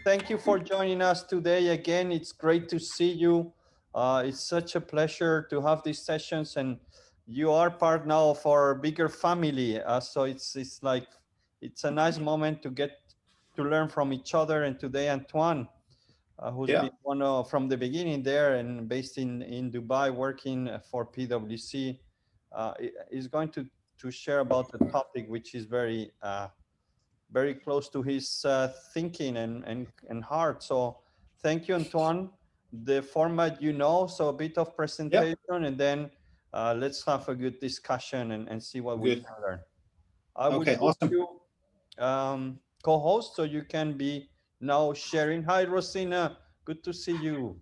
thank you for joining us today. Again, it's great to see you. It's such a pleasure to have these sessions, and you are part now of our bigger family. So it's like, it's a nice moment to get to learn from each other. And today, Antoine, who's been one from the beginning there and based in Dubai, working for PwC, is going to share about the topic, which is very close to his thinking and heart. So thank you, Antoine. The format, so a bit of presentation, and then let's have a good discussion and see what we can learn. I will put you co-host, so you can be now sharing. Hi, Rosina. Good to see you.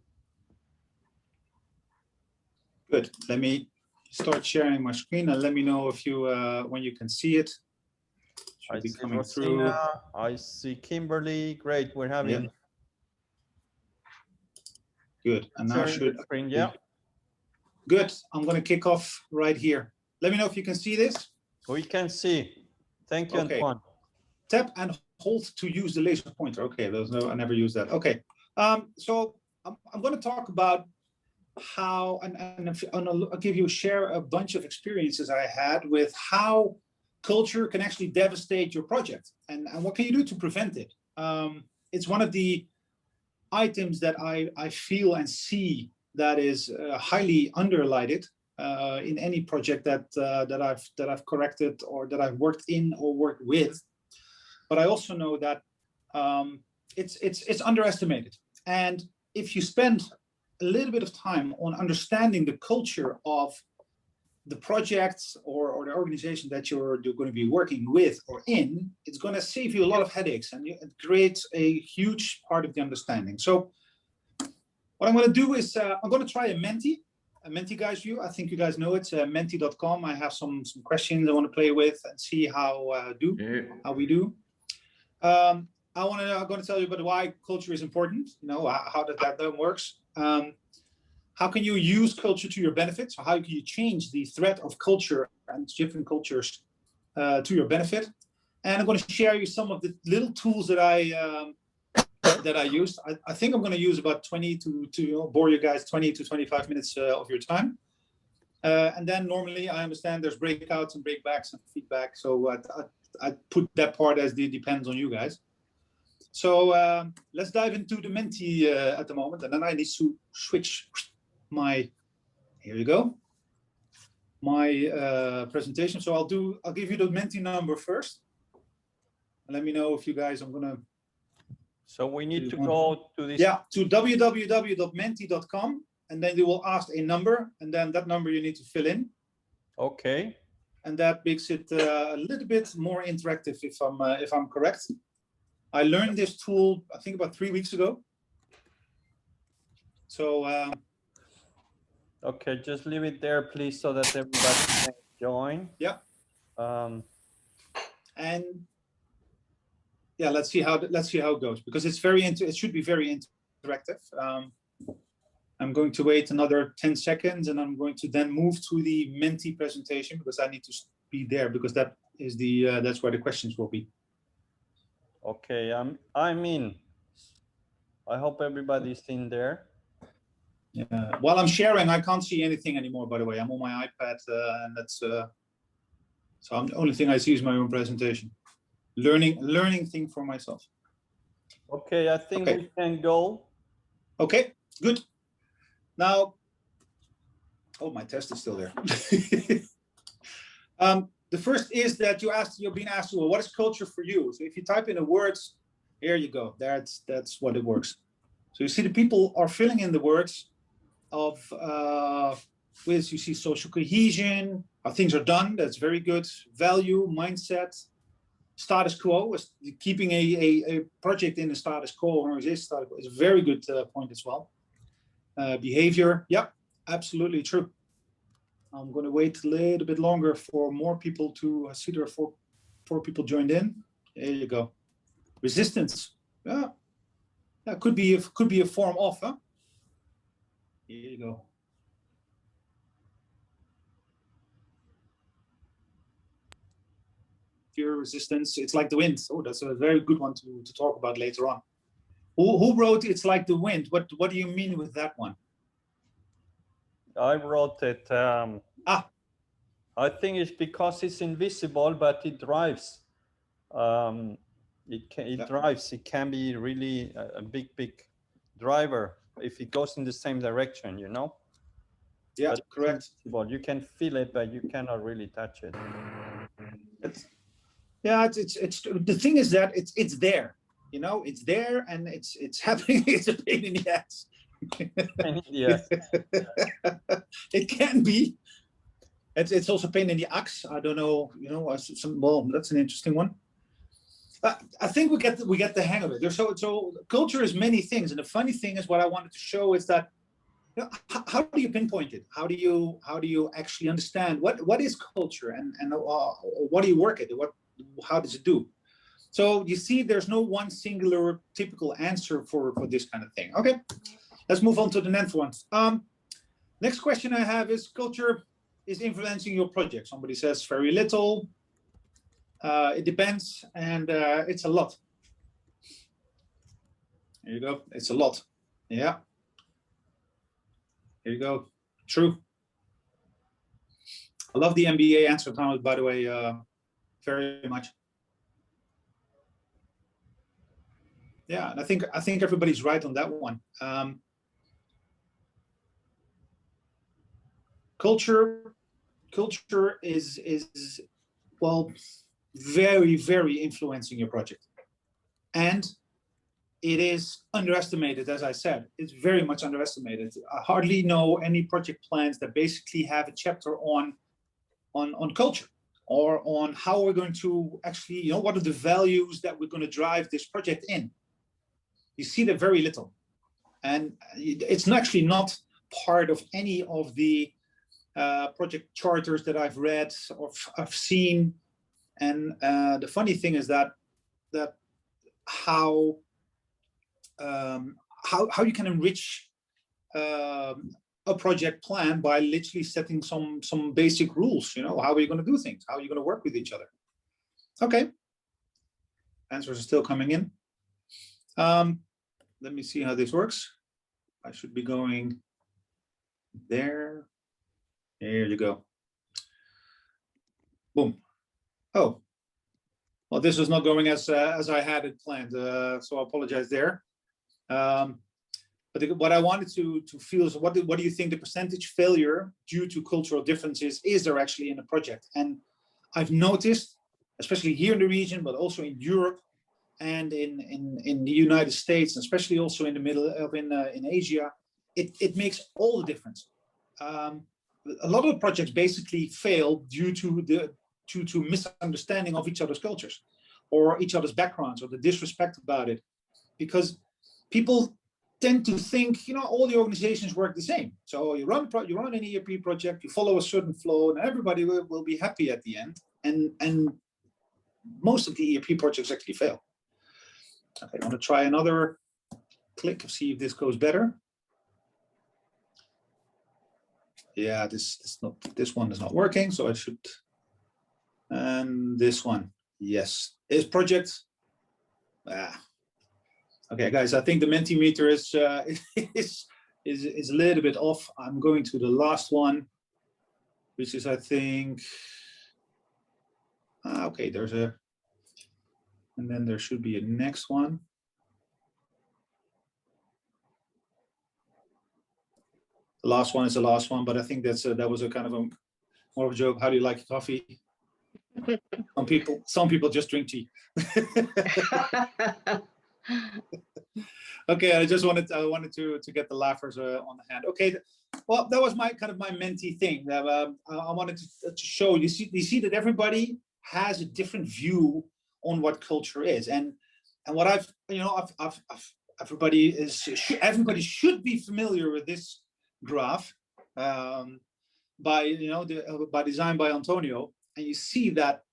Good. Let me start sharing my screen and let me know if you when you can see it. I see Rosina. I see Kimberly. Great. We're having. Good. And now should screen, Good. I'm going to kick off right here. Let me know if you can see this. We can see. Thank you, Antoine. Tap and hold to use the laser pointer. Okay, I never use that. Okay. So I'm going to talk about how, and I'll share a bunch of experiences I had with how culture can actually devastate your project, and what can you do to prevent it. It's one of the items that I feel and see that is highly underlighted in any project that I've corrected or that I've worked in or worked with. But I also know that it's underestimated. And if you spend a little bit of time on understanding the culture of the projects or the organization that you're going to be working with or in, it's going to save you a lot of headaches, and it creates a huge part of the understanding. So what I'm going to do is I'm going to try a Menti guys view. I think you guys know it, menti.com. I have some questions I want to play with and see how we do. I'm going to tell you about why culture is important, how that works. How can you use culture to your benefit? So how can you change the threat of culture and different cultures to your benefit? And I'm going to share you some of the little tools that I used. I think I'm going to use about 20 to bore you guys 20 to 25 minutes of your time. And then normally I understand there's breakouts and breakbacks and feedback. So I put that part as the depends on you guys. So let's dive into the Menti at the moment, and then I need to switch here you go, my presentation. So I'll give you the Menti number first, and let me know if you guys, so we need to go to this. Yeah, to www.menti.com, and then they will ask a number, and then that number you need to fill in. Okay. And that makes it a little bit more interactive, if I'm correct. I learned this tool, I think, about 3 weeks ago. So. Okay, just leave it there, please, so that everybody can join. Yeah. And yeah, let's see how it goes, because it should be very interactive. I'm going to wait another 10 seconds, and I'm going to then move to the Menti presentation, because I need to be there, because that is that's where the questions will be. Okay, I'm in. I hope everybody's in there. Yeah. While I'm sharing, I can't see anything anymore, by the way. I'm on my iPad, and that's so the only thing I see is my own presentation. Learning thing for myself. Okay, I think we can go. Okay, good. Now, my test is still there. The first is that you're being asked, well, what is culture for you? So if you type in the words, here you go. That's what it works. So you see the people are filling in the words of you see social cohesion, how things are done. That's very good. Value, mindset, status quo. Keeping a project in the status quo or is a very good point as well. Behavior, yeah, absolutely true. I'm going to wait a little bit longer for more people to see. There are four people joined in. There you go. Resistance, yeah, that could be a form of, huh? Here you go. Fear, resistance, it's like the wind. Oh, that's a very good one to talk about later on. Who wrote "It's Like the Wind"? What do you mean with that one? I wrote it. Ah, I think it's because it's invisible, but it drives. It drives. It can be really a big driver if it goes in the same direction, you know. yeah, But correct. you can feel it, but you cannot really touch it. It's the thing is that it's there, you know, it's there and it's happening. It's a pain in the ass. Yes. It can be. It's also pain in the axe. I don't know, you know. Well, that's an interesting one. I think we get the hang of it. So culture is many things, and the funny thing is, what I wanted to show is that, you know, how do you pinpoint it? How do you actually understand what is culture, and what do you work at? How does it do? So you see, there's no one singular typical answer for this kind of thing. Okay, let's move on to the next one. Next question I have is, culture is influencing your project. Somebody says very little. It depends, and it's a lot. Here you go. It's a lot. Yeah. Here you go. True. I love the MBA answer, Thomas, by the way, very much. Yeah, and I think everybody's right on that one. Culture is well, very influencing your project, and it is underestimated. As I said, it's very much underestimated. I hardly know any project plans that basically have a chapter on culture, or on how we're going to actually, you know, what are the values that we're going to drive this project in. You see that very little, and it's actually not part of any of the project charters that I've read or I've seen. And the funny thing is that how you can enrich a project plan by literally setting some basic rules. You know, how are you going to do things? How are you going to work with each other? Okay, answers are still coming in. Let me see how this works. I should be going there. Here you go. Boom. Oh, well, this is not going as I had it planned, so I apologize there. But what I wanted to feel is, what do you think the percentage failure due to cultural differences is there actually in a project? And I've noticed, especially here in the region, but also in Europe and in the United States, especially also in the middle of in Asia, it makes all the difference. A lot of projects basically fail due to misunderstanding of each other's cultures or each other's backgrounds, or the disrespect about it, because people tend to think, you know, all the organizations work the same. So you run an ERP project, you follow a certain flow, and everybody will be happy at the end. And most of the ERP projects actually fail. Okay, I want to try another click and see if this goes better. Yeah, this one is not working, so I should. And this one, yes, is project. Okay, guys, I think the Mentimeter is a little bit off. I'm going to the last one, which is, I think, okay, there's a, and then there should be a next one. The last one is the last one, but I think that was a kind of a more of a joke. How do you like your coffee? Some people just drink tea. Okay, I wanted to get the laughers on the hand. Okay, well, that was my Menti thing. I wanted to show you. See that everybody has a different view on what culture is, and what everybody should be familiar with this graph by design by Antonio, and you see that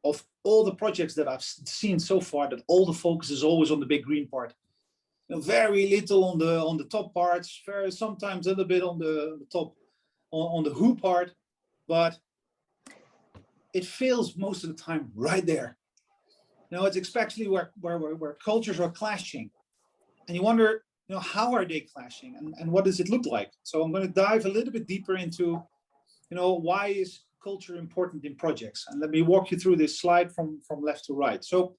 of all the projects that I've seen so far, that all the focus is always on the big green part. You know, very little on the top parts, sometimes a little bit on the top, on the who part, but it fails most of the time right there. You know, it's especially where cultures are clashing. And you wonder, how are they clashing, and what does it look like? So I'm going to dive a little bit deeper into, why is culture important in projects? And let me walk you through this slide from left to right. So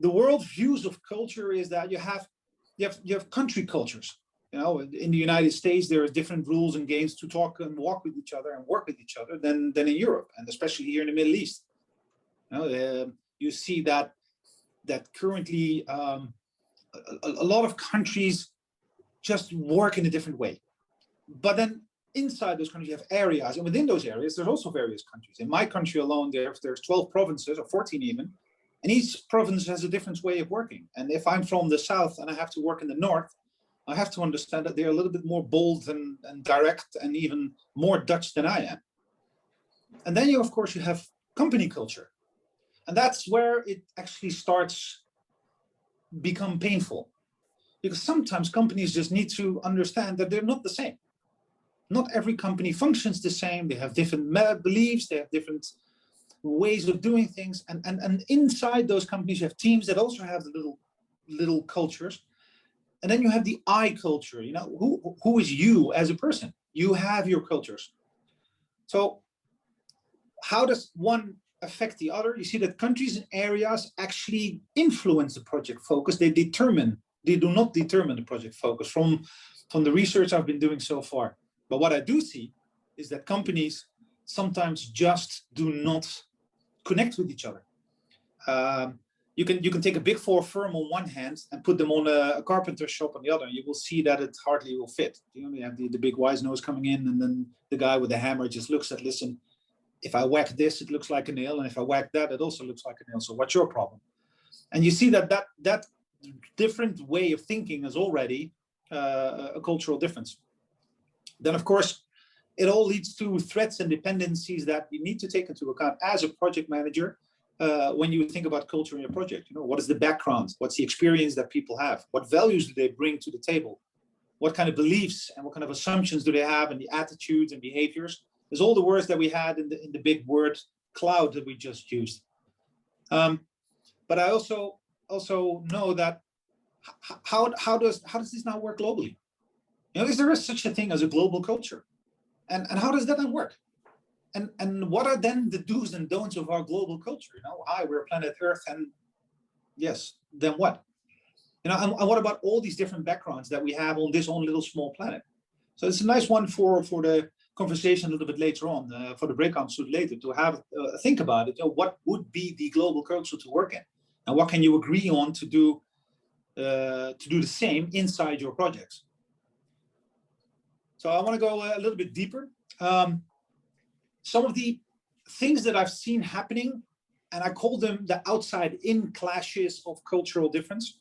the world views of culture is that you have country cultures. In the United States, there are different rules and games to talk and walk with each other and work with each other than in Europe, and especially here in the Middle East. You see that currently a lot of countries just work in a different way. But then inside those countries, you have areas, and within those areas, there's also various countries. In my country alone, there's 12 provinces, or 14 even, and each province has a different way of working. And if I'm from the south and I have to work in the north, I have to understand that they're a little bit more bold and direct and even more Dutch than I am. And then of course, you have company culture. And that's where it actually starts become painful. Because sometimes companies just need to understand that they're not the same. Not every company functions the same. They have different beliefs, they have different ways of doing things. And inside those companies, you have teams that also have the little cultures. And then you have the I culture. Who is you as a person? You have your cultures. So how does one affect the other? You see that countries and areas actually influence the project focus. They do not determine the project focus from the research I've been doing so far. But what I do see is that companies sometimes just do not connect with each other. You can take a big four firm on one hand and put them on a carpenter shop on the other, and you will see that it hardly will fit. You have the big wise nose coming in, and then the guy with the hammer just looks at, listen, if I whack this, it looks like a nail, and if I whack that, it also looks like a nail. So what's your problem? And you see that different way of thinking is already a cultural difference. Then, of course, it all leads to threats and dependencies that you need to take into account as a project manager when you think about culture in your project. What is the background? What's the experience that people have? What values do they bring to the table? What kind of beliefs and what kind of assumptions do they have, and the attitudes and behaviors? There's all the words that we had in the big word cloud that we just used. But I also know that how does this now work globally? Is there such a thing as a global culture? And how does that then work? And what are then the do's and don'ts of our global culture? We're planet Earth, and yes, then what? And what about all these different backgrounds that we have on this own little small planet? So it's a nice one for the conversation a little bit later on, for the breakout later, to have think about it. What would be the global culture to work in, and what can you agree on to do the same inside your projects? So I want to go a little bit deeper. Some of the things that I've seen happening, and I call them the outside-in clashes of cultural difference,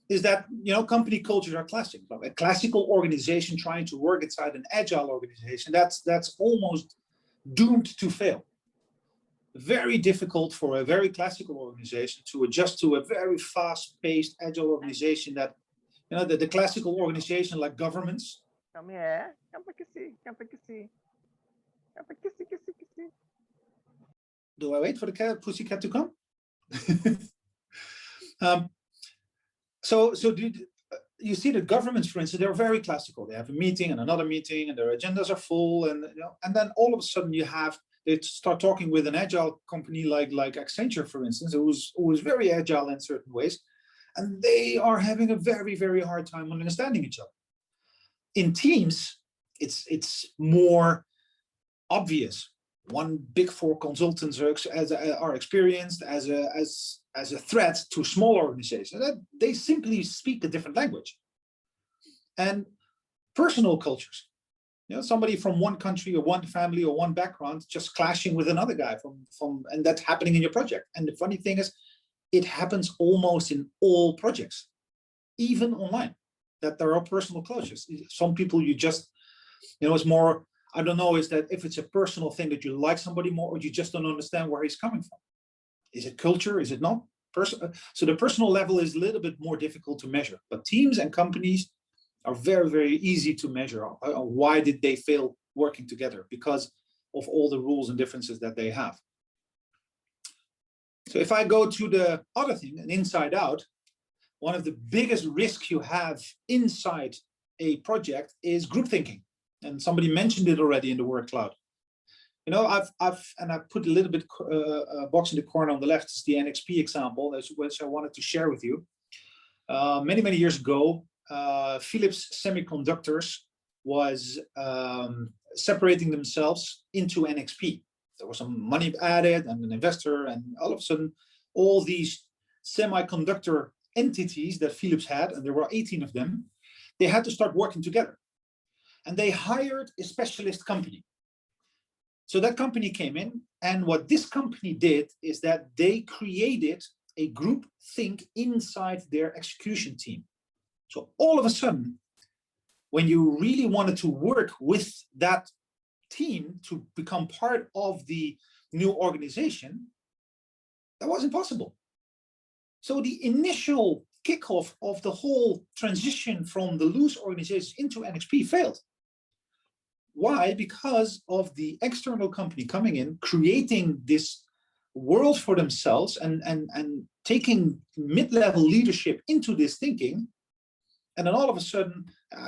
is that company cultures are classic. A classical organization trying to work inside an agile organization, that's almost doomed to fail. Very difficult for a very classical organization to adjust to a very fast-paced agile organization. That the classical organization, like governments. Come here. Come back and see. Come back and see. Come back and see. Do I wait for the pussycat to come? So you see the governments, for instance, they're very classical. They have a meeting and another meeting, and their agendas are full, and then all of a sudden they start talking with an agile company like Accenture, for instance, who is very agile in certain ways, and they are having a very, very hard time understanding each other. In teams, it's more obvious. One big four consultants are experienced as a threat to small organizations. That they simply speak a different language. And personal cultures, somebody from one country or one family or one background just clashing with another guy and that's happening in your project. And the funny thing is, it happens almost in all projects, even online, that there are personal clashes. Some people you just, it's more, I don't know, is that if it's a personal thing that you like somebody more, or you just don't understand where he's coming from. Is it culture? Is it not? So the personal level is a little bit more difficult to measure, but teams and companies are very, very easy to measure. Why did they fail working together? Because of all the rules and differences that they have. So if I go to the other thing, an inside out, one of the biggest risks you have inside a project is group thinking. And somebody mentioned it already in the word cloud. You know, I've put a little bit box in the corner on the left is the NXP example, which I wanted to share with you. Many years ago, Philips Semiconductors was separating themselves into NXP. There was some money added and an investor, and all of a sudden, all these semiconductor entities that Philips had, and there were 18 of them, they had to start working together. And they hired a specialist company. So that company came in, and what this company did is that they created a group think inside their execution team. So all of a sudden, when you really wanted to work with that team to become part of the new organization, that wasn't possible. So the initial kickoff of the whole transition from the loose organization into NXP failed. Why? Because of the external company coming in, creating this world for themselves and taking mid-level leadership into this thinking. And then all of a sudden,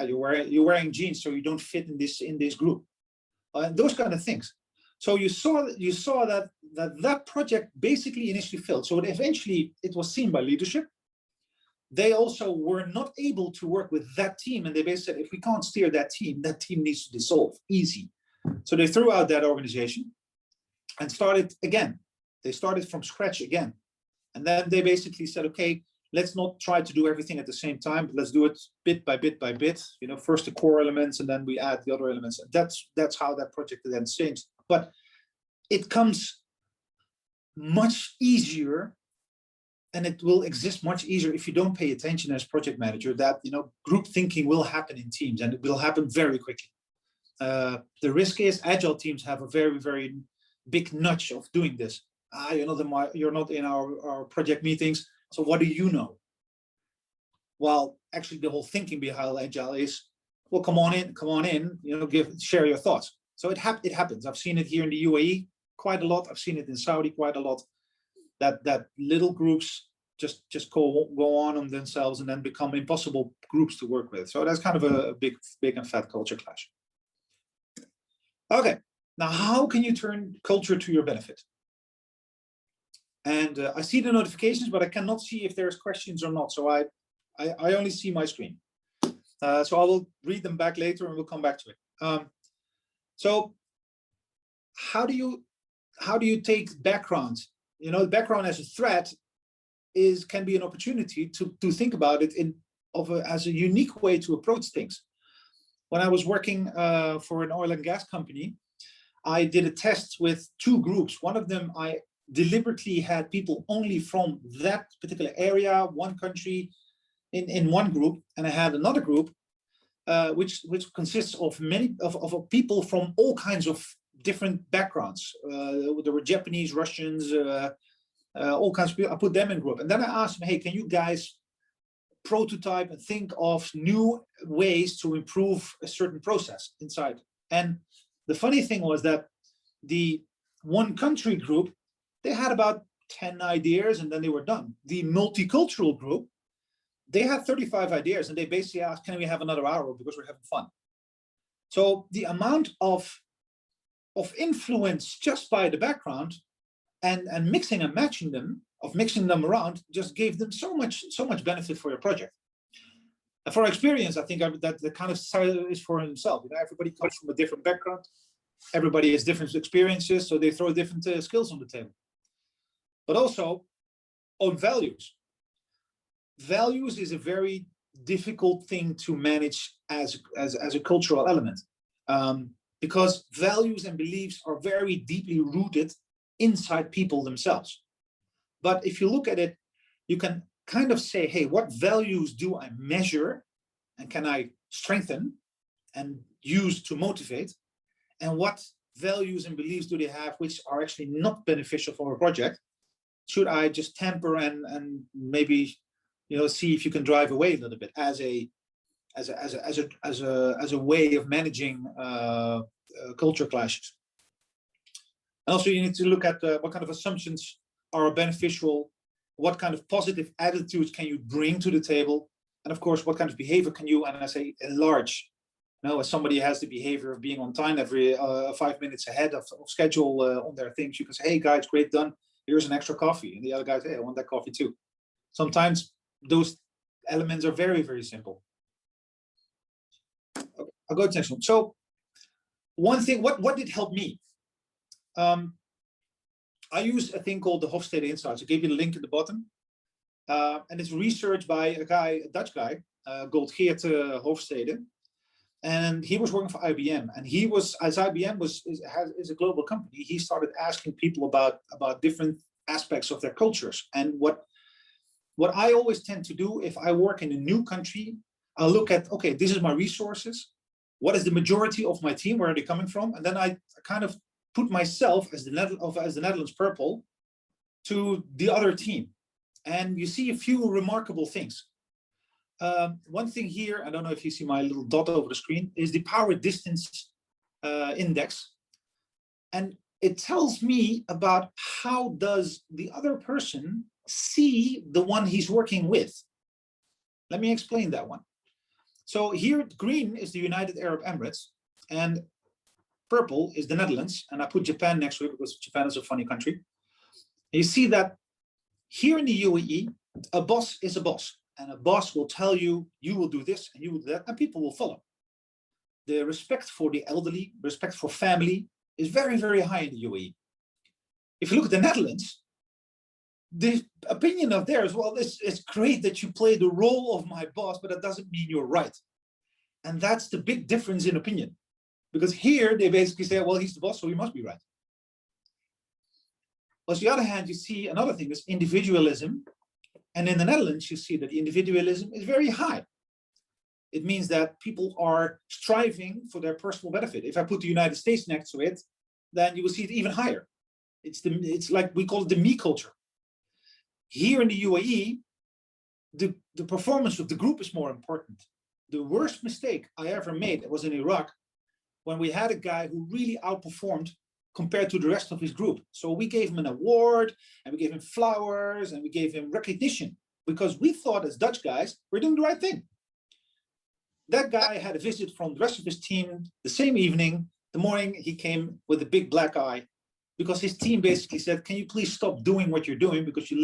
you're wearing jeans, so you don't fit in this group. Those kind of things. So you saw that project basically initially failed. So eventually it was seen by leadership. They also were not able to work with that team, and they basically said, if we can't steer that team needs to dissolve. Easy. So they threw out that organization and started again. They started from scratch again. And then they basically said, okay, let's not try to do everything at the same time, but let's do it bit by bit by bit. You know, first the core elements, and then we add the other elements. That's how that project then changed. But it comes much easier, and it will exist much easier if you don't pay attention as project manager, that, you know, group thinking will happen in teams, and it will happen very quickly. The risk is agile teams have a very big nudge of doing this. You're not in our project meetings, so what do you know? Well, actually the whole thinking behind agile is, well, come on in, you know, share your thoughts. So it happens. I've seen it here in the UAE quite a lot. I've seen it in Saudi quite a lot. That little groups just go on themselves and then become impossible groups to work with. So that's kind of a big and fat culture clash. Okay, now how can you turn culture to your benefit? And I see the notifications, but I cannot see if there's questions or not. So I only see my screen. So I will read them back later and we'll come back to it. So how do you take background? You know, the background as a threat can be an opportunity to think about it as a unique way to approach things. When I was working for an oil and gas company, I did a test with two groups. One of them, I deliberately had people only from that particular area, one country, in one group, and I had another group which consists of many of people from all kinds of different backgrounds. There were Japanese, Russians, all kinds of people. I put them in a group, and then I asked them, hey, can you guys prototype and think of new ways to improve a certain process inside? And the funny thing was that the one country group, they had about 10 ideas and then they were done. The multicultural group, they had 35 ideas, and they basically asked, can we have another hour because we're having fun? So the amount of influence just by the background and mixing and matching them, mixing them around, just gave them so much benefit for your project. And for experience, I think that the kind of is for himself. You know, everybody comes from a different background. Everybody has different experiences, so they throw different skills on the table. But also on values. Values is a very difficult thing to manage as a cultural element, because values and beliefs are very deeply rooted inside people themselves. But if you look at it, you can kind of say, hey, what values do I measure and can I strengthen and use to motivate? And what values and beliefs do they have which are actually not beneficial for a project? Should I just temper and maybe, you know, see if you can drive away a little bit as a way of managing culture clashes? And also, you need to look at what kind of assumptions are beneficial what kind of positive attitudes can you bring to the table? And of course, what kind of behavior can you, and I say enlarge. As somebody has the behavior of being on time every 5 minutes ahead of schedule on their things, you can say, hey guys, great done. Here's an extra coffee. And the other guy says, hey, I want that coffee too. Sometimes those elements are very, very simple. Okay, I'll go to the next one. So one thing, what did help me? I use a thing called the Hofstede Insights. I gave you the link at the bottom. And it's research by a Dutch guy, called Geert Hofstede. And he was working for IBM. And he was, as IBM is a global company, he started asking people about different aspects of their cultures. And what I always tend to do if I work in a new country, I'll look at, okay, this is my resources. What is the majority of my team? Where are they coming from? And then I kind of put myself as the Netherlands purple to the other team. And you see a few remarkable things. One thing here, I don't know if you see my little dot over the screen, is the power distance index. And it tells me about how does the other person see the one he's working with. Let me explain that one. So here, green is the United Arab Emirates, and purple is the Netherlands. And I put Japan next to it because Japan is a funny country. And you see that here in the UAE, a boss is a boss. And a boss will tell you, you will do this and you will do that, and people will follow. The respect for the elderly, respect for family is very, very high in the UAE. If you look at the Netherlands, the opinion of theirs, well, it's great that you play the role of my boss, but that doesn't mean you're right. And that's the big difference in opinion. Because here they basically say, well, he's the boss, so he must be right. On the other hand, you see another thing is individualism. And in the Netherlands, you see that the individualism is very high. It means that people are striving for their personal benefit. If I put the United States next to it, then you will see it even higher. It's like we call it the me culture. Here in the UAE, the performance of the group is more important. The worst mistake I ever made was in Iraq, when we had a guy who really outperformed compared to the rest of his group. So we gave him an award, and we gave him flowers, and we gave him recognition, because we thought as Dutch guys, we're doing the right thing. That guy had a visit from the rest of his team the same evening. The morning he came with a big black eye, because his team basically said, can you please stop doing what you're doing, because you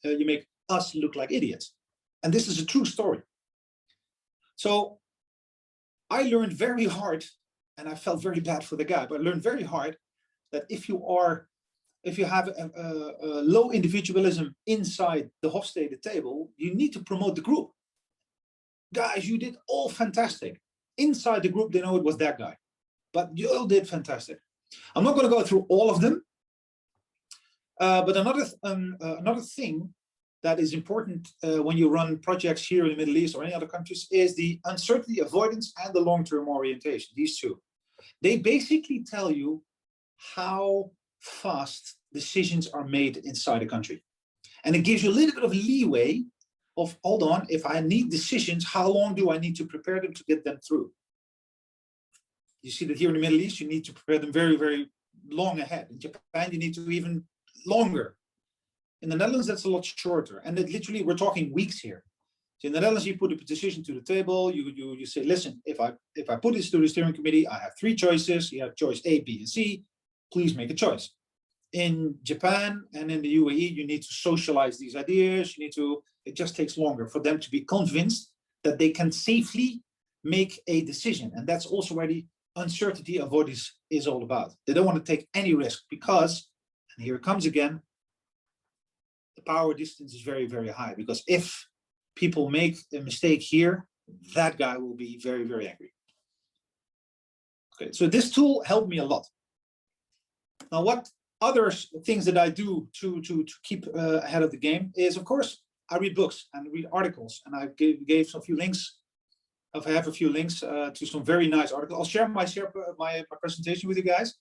you make us look like idiots. And this is a true story. So I learned very hard, and I felt very bad for the guy, but I learned very hard that if you have a low individualism inside the Hofstede table, you need to promote the group. Guys, you did all fantastic. Inside the group, they know it was that guy, but you all did fantastic. I'm not going to go through all of them, but another thing that is important when you run projects here in the Middle East or any other countries is the uncertainty avoidance and the long-term orientation. These two, they basically tell you how fast decisions are made inside a country, and it gives you a little bit of leeway of, hold on, if I need decisions, how long do I need to prepare them to get them through? You see that here in the Middle East, you need to prepare them very, very long ahead. In Japan, you need to even longer. In the Netherlands, that's a lot shorter. And it literally, we're talking weeks here. So in the Netherlands, you put a decision to the table. You say, listen, if I put this to the steering committee, I have 3 choices. You have choice A, B, and C. Please make a choice. In Japan and in the UAE, you need to socialize these ideas. It just takes longer for them to be convinced that they can safely make a decision. And that's also where the uncertainty avoidance is all about. They don't want to take any risk because, and here it comes again, the power distance is very, very high, because if people make a mistake here, that guy will be very, very angry. Okay, so this tool helped me a lot. Now, what other things that I do to keep ahead of the game is, of course, I read books and read articles, and I gave some few links. I have a few links to some very nice articles. I'll share my presentation with you guys,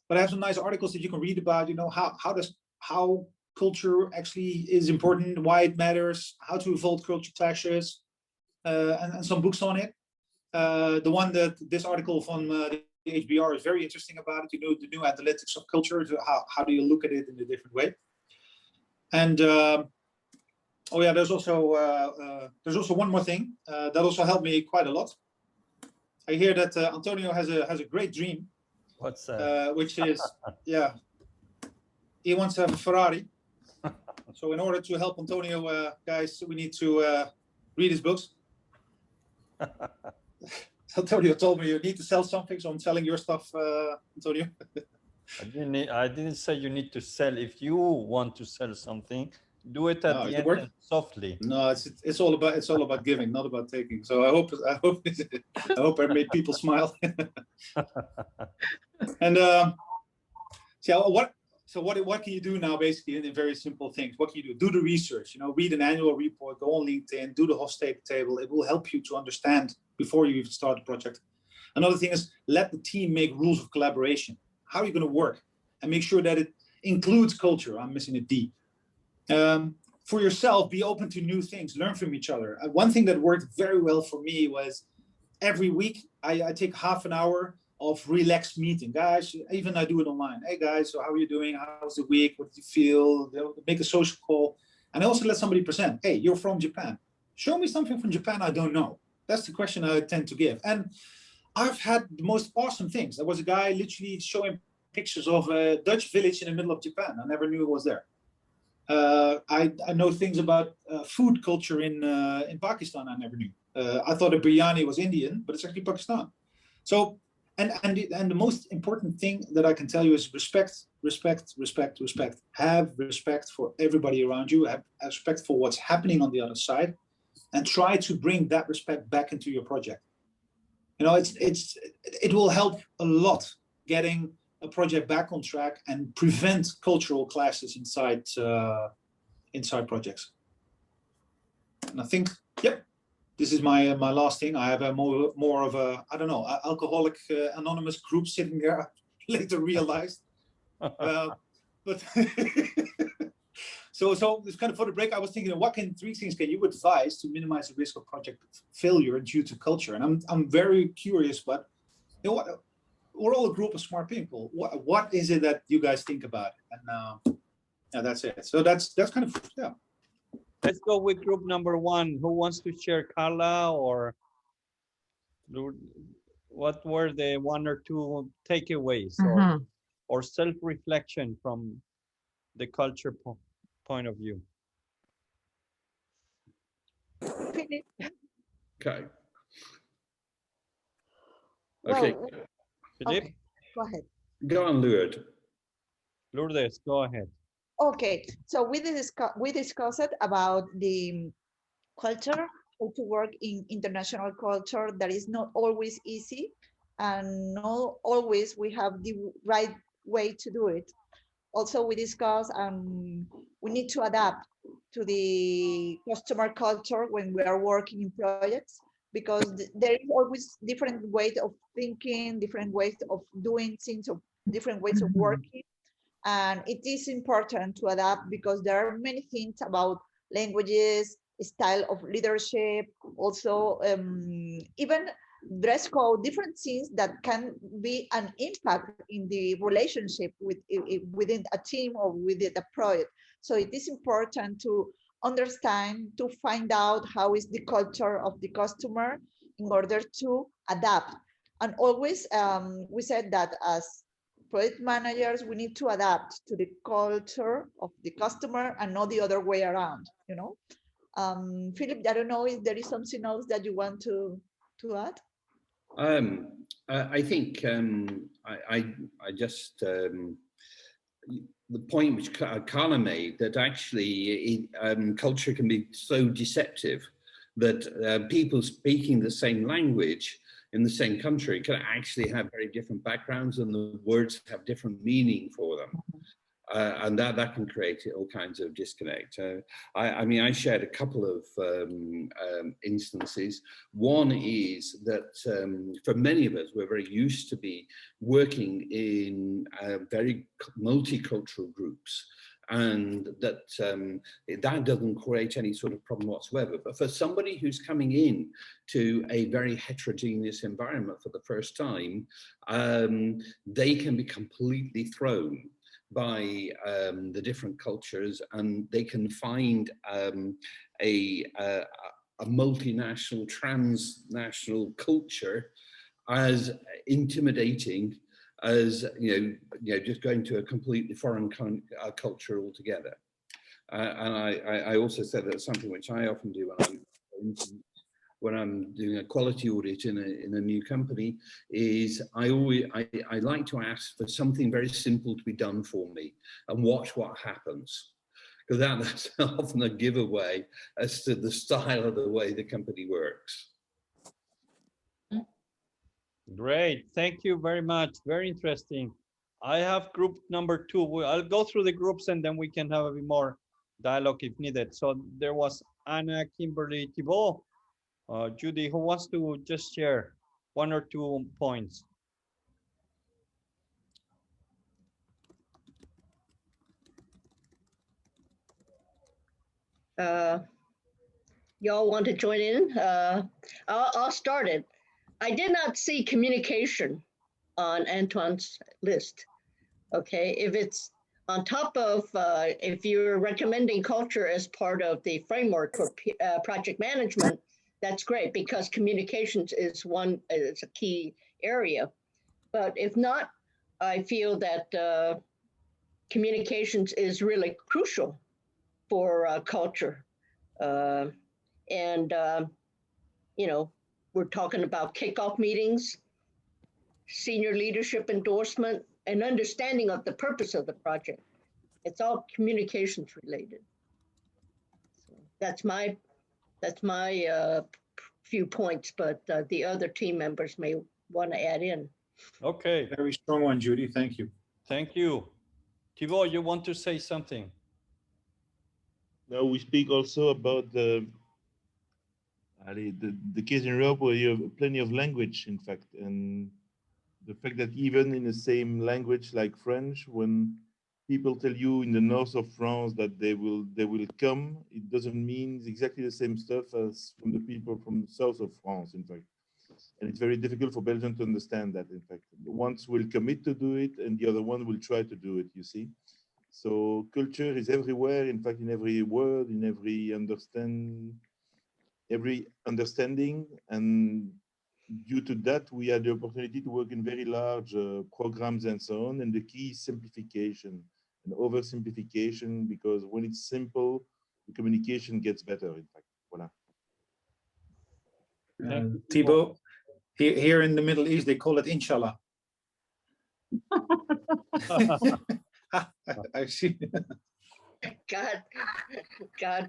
but I have some nice articles that you can read about, you know, how culture actually is important, why it matters, how to avoid culture clashes, and some books on it. This article from the HBR is very interesting about it. You know, the new analytics of culture. How do you look at it in a different way? And oh yeah, there's also one more thing that also helped me quite a lot. I hear that Antonio has a great dream. What's that? Which is, yeah, he wants to have a Ferrari. So in order to help Antonio, guys, we need to read his books. Antonio told me you need to sell something, so I'm selling your stuff, Antonio. I didn't say you need to sell. If you want to sell something, do it at the end and softly. No, it's all about giving, not about taking. So I hope I made people smile. And what can you do now? Basically, in very simple things. What can you do? Do the research. Read an annual report. Go on LinkedIn. Do the Hofstede table. It will help you to understand before you even start the project. Another thing is let the team make rules of collaboration. How are you going to work? And make sure that it includes culture. I'm missing a D. For yourself, be open to new things. Learn from each other. One thing that worked very well for me was every week I take half an hour of relaxed meeting. Guys, even I do it online. Hey guys, so how are you doing? How's the week? What do you feel? Make a social call. And I also let somebody present. Hey, you're from Japan. Show me something from Japan I don't know. That's the question I tend to give. And I've had the most awesome things. There was a guy literally showing pictures of a Dutch village in the middle of Japan. I never knew it was there. I know things about food culture in Pakistan I never knew. I thought a biryani was Indian, but it's actually Pakistan. So, and the most important thing that I can tell you is respect. Have respect for everybody around you. Have respect for what's happening on the other side, and try to bring that respect back into your project. It will help a lot getting a project back on track and prevent cultural clashes inside projects. And I think, yep, this is my last thing. I have a more of a, I don't know, alcoholic anonymous group sitting there. Later realized, but so it's kind of for the break. I was thinking, what 3 things can you advise to minimize the risk of project failure due to culture? And I'm very curious, but we're all a group of smart people. What is it that you guys think about? And yeah, that's it. So that's kind of, yeah. Let's go with group number 1. Who wants to share, Carla, or what were the 1 or 2 takeaways or self-reflection from the culture point of view? Okay. Okay. Well, Philippe? okay. Go ahead. Go on, Lourdes, go ahead. Okay, so we discussed about the culture, how to work in international culture that is not always easy, and not always we have the right way to do it. Also, we discussed we need to adapt to the customer culture when we are working in projects, because there is always different ways of thinking, different ways of doing things, or different ways of working. And it is important to adapt because there are many things about languages, style of leadership, also even dress code, different things that can be an impact in the relationship within a team or within a project. So it is important to understand, to find out how is the culture of the customer in order to adapt. And always we said that as project managers, we need to adapt to the culture of the customer and not the other way around, Philip, I don't know if there is something else that you want to add? I think I just the point which Carla made, that actually culture can be so deceptive that people speaking the same language in the same country can actually have very different backgrounds, and the words have different meaning for them. And that can create all kinds of disconnect. I mean, I shared a couple of instances. One is that for many of us, we're very used to be working in very multicultural groups, and that that doesn't create any sort of problem whatsoever. But for somebody who's coming in to a very heterogeneous environment for the first time, they can be completely thrown by the different cultures, and they can find a multinational, transnational culture as intimidating as just going to a completely foreign culture altogether. And I also said that's something which I often do when I'm doing a quality audit in a new company, is I like to ask for something very simple to be done for me and watch what happens. Because that's often a giveaway as to the style of the way the company works. Great, thank you very much. Very interesting. I have group number 2. I'll go through the groups and then we can have a bit more dialogue if needed. So there was Anna, Kimberly, Thibault, Judy. Who wants to just share 1 or 2 points? Y'all want to join in? I'll start it. I did not see communication on Antoine's list. Okay, if it's on top of, if you're recommending culture as part of the framework for project management, that's great, because communications is a key area. But if not, I feel that communications is really crucial for culture. We're talking about kickoff meetings, senior leadership endorsement, and understanding of the purpose of the project. It's all communications related. So that's my few points, but the other team members may want to add in. Okay. Very strong one, Judy. Thank you. Thank you. Thibault, you want to say something? No, we speak also about the case in Europe where you have plenty of language, in fact, and the fact that even in the same language like French, when people tell you in the north of France that they will come, it doesn't mean exactly the same stuff as from the people from the south of France, in fact. And it's very difficult for Belgium to understand that, in fact. One will commit to do it and the other one will try to do it, you see. So culture is everywhere, in fact, in every word, in every understanding, and due to that, we had the opportunity to work in very large programs and so on. And the key is simplification and oversimplification, because when it's simple, the communication gets better, in fact. Voilà. Thibault, here in the Middle East, they call it inshallah. I've seen it. God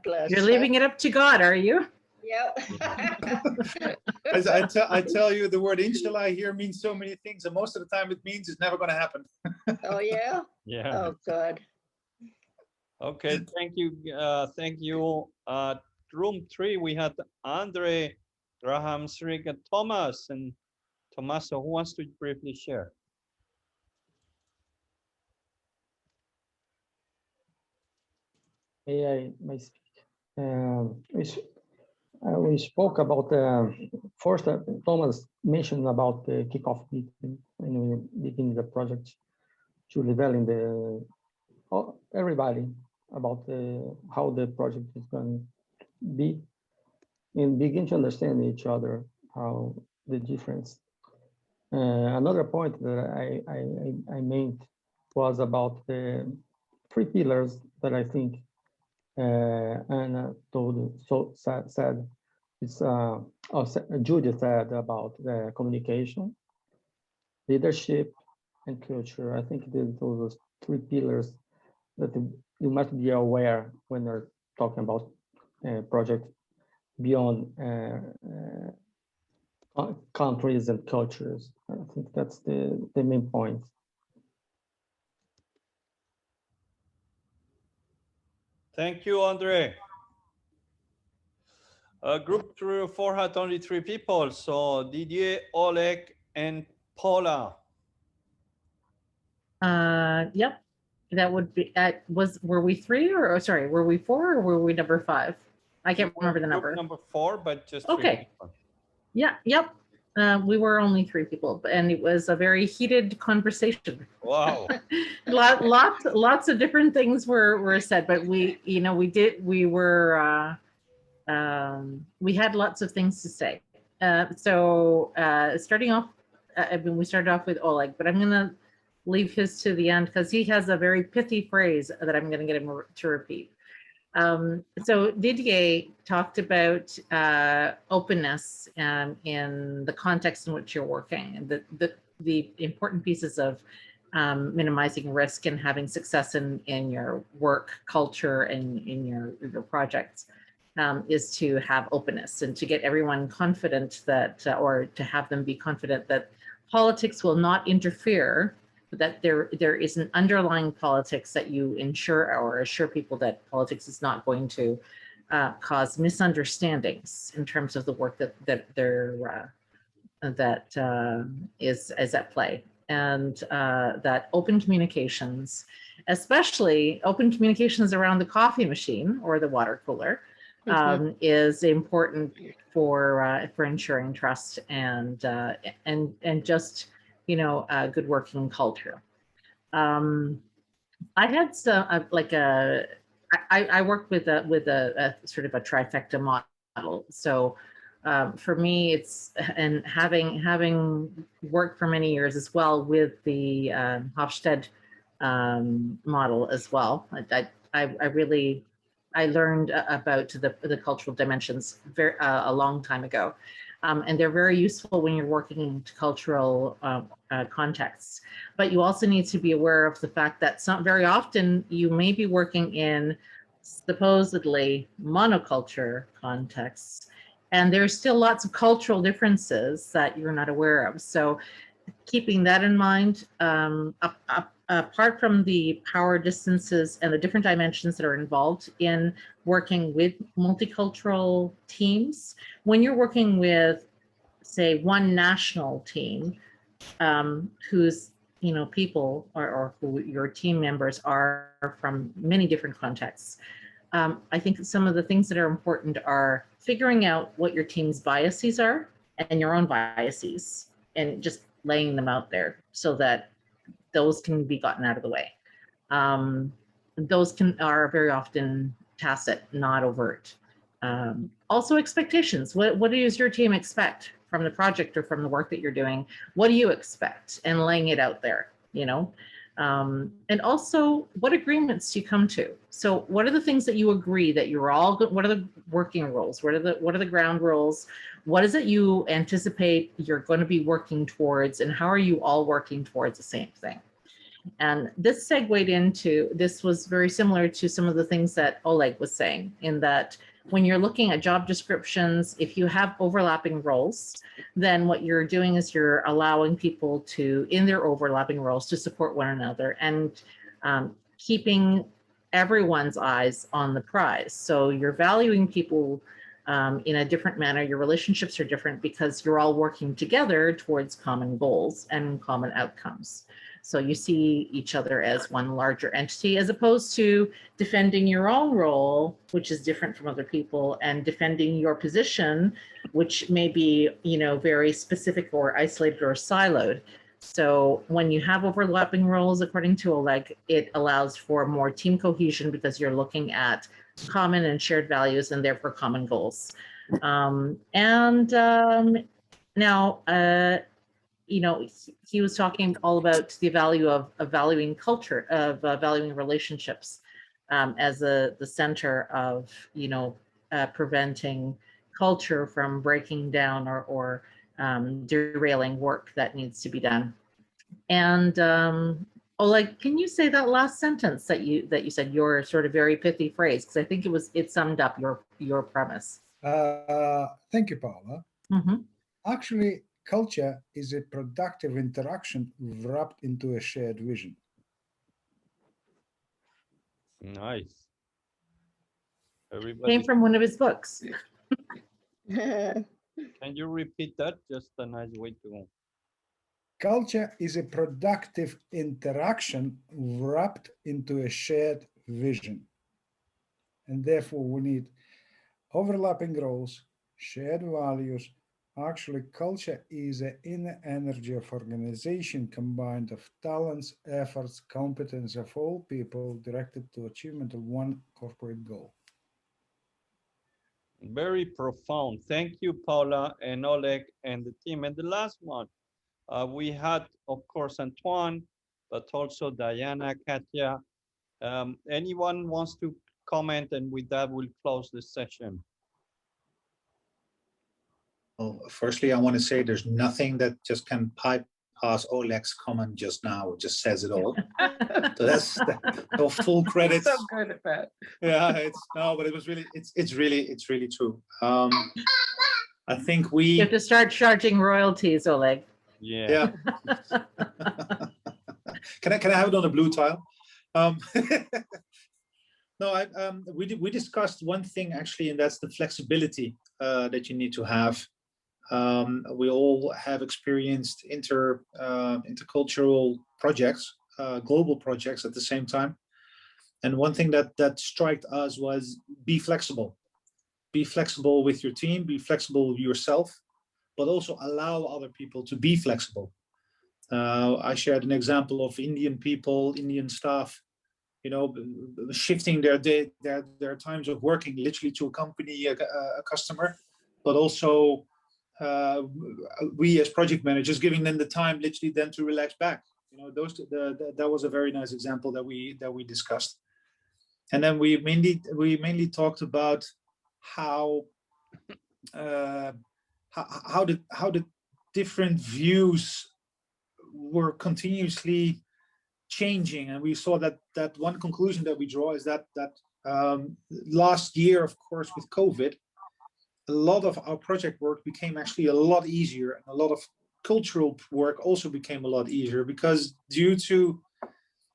bless. You're leaving it up to God, are you? Yep. I tell you, the word inshallah here means so many things, and most of the time it means it's never going to happen. Oh yeah. Yeah. Oh God. Okay. Thank you. Thank you. Room 3, we had Andre, Graham, Sriga, Thomas, and Tommaso. Who wants to briefly share? May I speak? We spoke about first. Thomas mentioned about the kickoff meeting when we begin the project, to leveling everybody about how the project is going to be, and begin to understand each other, how the difference. Another point that I made was about the 3 pillars that I think Anna said. It's Judy said about the communication, leadership, and culture. I think those are 3 pillars that you must be aware when you're talking about project beyond countries and cultures. I think that's the main point. Thank you, Andre. Group 3 or 4 had only 3 people. So Didier, Oleg, and Paula. Yep. That would be, were we 3 or, sorry, were we 4 or were we number 5? I can't remember the number. Number 4, but just 3 okay. people. Yeah, yep. We were only 3 people, and it was a very heated conversation. Wow. Lots of different things were said, but we had lots of things to say. Starting off, we started off with Oleg, but I'm gonna leave his to the end because he has a very pithy phrase that I'm gonna get him to repeat. So Didier talked about openness in the context in which you're working, and the important pieces of minimizing risk and having success in your work culture and in your projects is to have openness and to get everyone confident that, or to have them be confident that politics will not interfere, that there is an underlying politics that you ensure or assure people that politics is not going to cause misunderstandings in terms of the work that is at play, and that open communications, especially open communications around the coffee machine or the water cooler, is important for ensuring trust and just good working culture. I had some I worked with a sort of a trifecta model. So for me, it's, and having worked for many years as well with the Hofstede model as well. I learned about the cultural dimensions a long time ago. And they're very useful when you're working in cultural contexts. But you also need to be aware of the fact that very often you may be working in supposedly monoculture contexts, and there's still lots of cultural differences that you're not aware of. So keeping that in mind, apart from the power distances and the different dimensions that are involved in working with multicultural teams, when you're working with, say, one national team, whose people or who your team members are from many different contexts, I think some of the things that are important are figuring out what your team's biases are and your own biases, and just laying them out there so that those can be gotten out of the way. Those are very often tacit, not overt. Also expectations. What does your team expect from the project or from the work that you're doing? What do you expect? And laying it out there, and also what agreements do you come to? So what are the things that you agree that you're all, what are the working rules? What are the ground rules? What is it you anticipate you're going to be working towards, and how are you all working towards the same thing? And this segued into, this was very similar to some of the things that Oleg was saying, in that when you're looking at job descriptions, if you have overlapping roles, then what you're doing is you're allowing people to, in their overlapping roles, to support one another, and keeping everyone's eyes on the prize. So you're valuing people in a different manner. Your relationships are different because you're all working together towards common goals and common outcomes. So you see each other as one larger entity, as opposed to defending your own role, which is different from other people, and defending your position, which may be, very specific or isolated or siloed. So when you have overlapping roles, according to Oleg, it allows for more team cohesion because you're looking at common and shared values and therefore common goals. Now, he was talking all about the value of valuing culture, of valuing relationships as the center of, preventing culture from breaking down or derailing work that needs to be done. And Oleg, can you say that last sentence that you said, your sort of very pithy phrase, because I think it summed up your premise. Thank you, Paula. Mm-hmm. Actually, culture is a productive interaction wrapped into a shared vision. Nice. Everybody came from one of his books. Can you repeat that? Just a nice way to go. Culture is a productive interaction wrapped into a shared vision. And therefore we need overlapping roles, shared values, Actually, culture is an inner energy of organization combined of talents, efforts, competence of all people directed to achievement of one corporate goal. Very profound. Thank you, Paula and Oleg and the team. And the last one, we had, of course, Antoine, but also Diana, Katya. Anyone wants to comment? And with that, we'll close this session. Well, firstly, I want to say there's nothing that just can bypass Oleg's comment just now. It just says it all. So that's no full credits. So good at that. Yeah, but it was really, it's really true. I think we You have to start charging royalties, Oleg. Yeah. Can I have it on a blue tile? No, we discussed one thing actually, and that's the flexibility that you need to have. We all have experienced intercultural projects, global projects at the same time. And one thing that struck us was be flexible. Be flexible with your team, be flexible with yourself, but also allow other people to be flexible. I shared an example of Indian people, Indian staff, shifting their times of working literally to accompany a customer, but also we as project managers giving them the time literally then to relax back. That was a very nice example that we discussed. And then we mainly talked about how the different views were continuously changing, and we saw that one conclusion that we draw is that last year, of course, with COVID, a lot of our project work became actually a lot easier, and a lot of cultural work also became a lot easier, because due to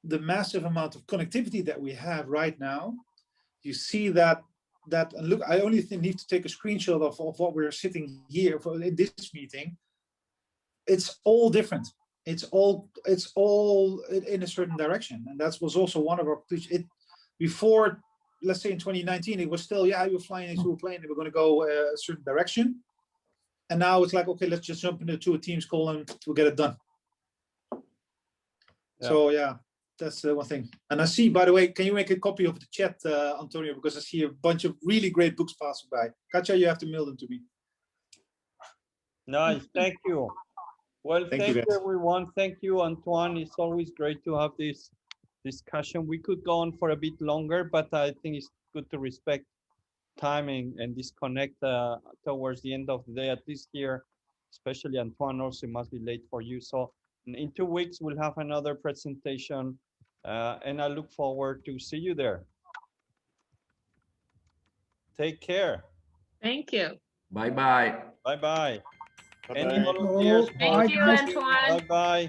the massive amount of connectivity that we have right now, you see that and look, I only need to take a screenshot of what we're sitting here for in this meeting. It's all different. It's all in a certain direction, and that was also one of our before. Let's say in 2019, it was still, you're flying into a plane and we're going to go a certain direction, and now it's like, okay, let's just jump into a Teams call and we'll get it done. Yeah. So that's one thing. And I see, by the way, can you make a copy of the chat, Antonio, because I see a bunch of really great books passing by. Katja, you have to mail them to me. Nice, thank you. Well, thank you, guys. everyone. Thank you, Antoine. It's always great to have this discussion. We could go on for a bit longer, but I think it's good to respect timing and disconnect towards the end of the day, at least here, especially Antoine, also it must be late for you. So in 2 weeks, we'll have another presentation, and I look forward to see you there. Take care. Thank you. Bye-bye. Bye-bye. Any Bye-bye. volunteers? Thank you, Antoine. Bye-bye.